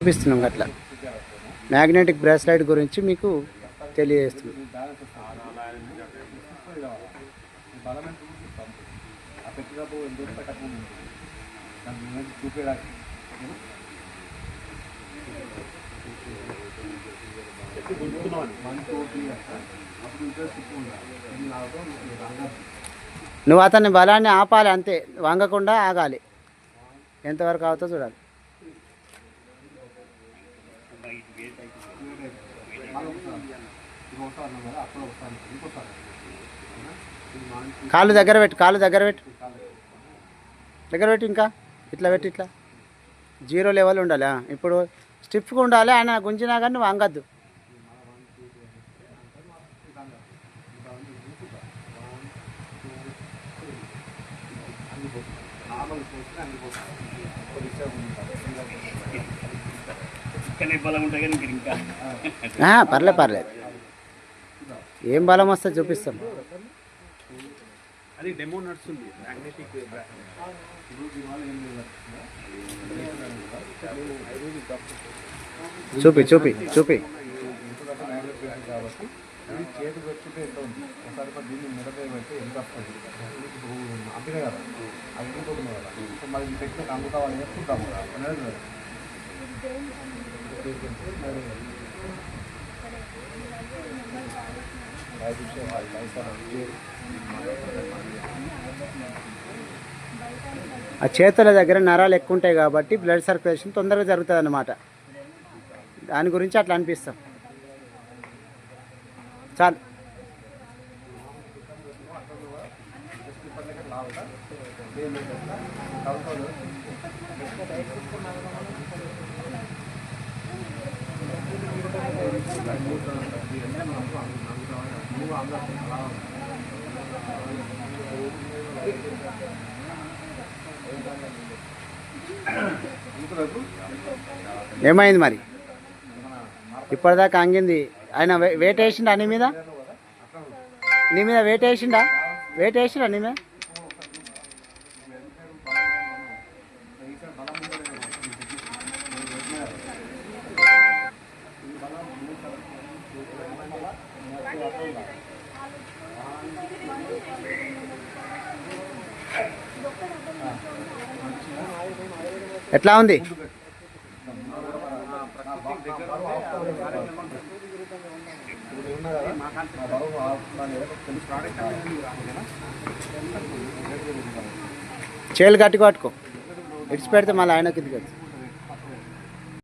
చూపిస్తున్నాం అట్లా magnetic bracelet గురించి మీకు తెలియజేస్తున్నాం. నువ్వు అతన్ని బలాన్ని ఆపాలి అంతే, వంగకుండా ఆగాలి. ఎంతవరకు అవుతుందో చూడాలి. కాళ్ళు దగ్గర పెట్టు, కాళ్ళు దగ్గర పెట్టు, దగ్గర పెట్టు, ఇంకా ఇట్లా పెట్టి ఇట్లా 0 లెవెల్ ఉండాలి. ఇప్పుడు స్టిఫ్గా ఉండాలి. ఆయన గుంజినా కానీ నువ్వు వంగద్దు. పర్లేదు, ఏం బలం వస్తే చూపిస్తాం. అది డెమో నడుస్తుంది మ్యాగ్నెటిక్. చూపి చూపి చూపి కాబట్టి ఇది చేతి పెట్టుకుంటే ఎంత ఉంది, ఒకసారి దీన్ని మిడతలు పెట్టి ఎంత వస్తుంది అంతే కదా, అది ఇంకోటి కదా. సో మరి ఈ టెక్నిక్ అందుకోవాలని చెప్పుకుంటాము కదా. ఆ చేతుల దగ్గర నరాలు ఎక్కువ ఉంటాయి కాబట్టి బ్లడ్ సర్క్యులేషన్ తొందరగా జరుగుతుంది అన్నమాట. దాని గురించి అట్లా అనిపిస్తాం. చాలు. ఏమైంది మరి? ఇప్పటిదాకా అంగింది. ఆయన వెయిట్ వేసిండా నీ మీద? నీ మీద వెయిట్ వేసిండా? వెయిట్ వేసిండా నీ మీద? ఎట్లా ఉంది? చేలు గట్టి పట్టుకో, ఇడిచి పెడితే మళ్ళీ ఆయన కిందకి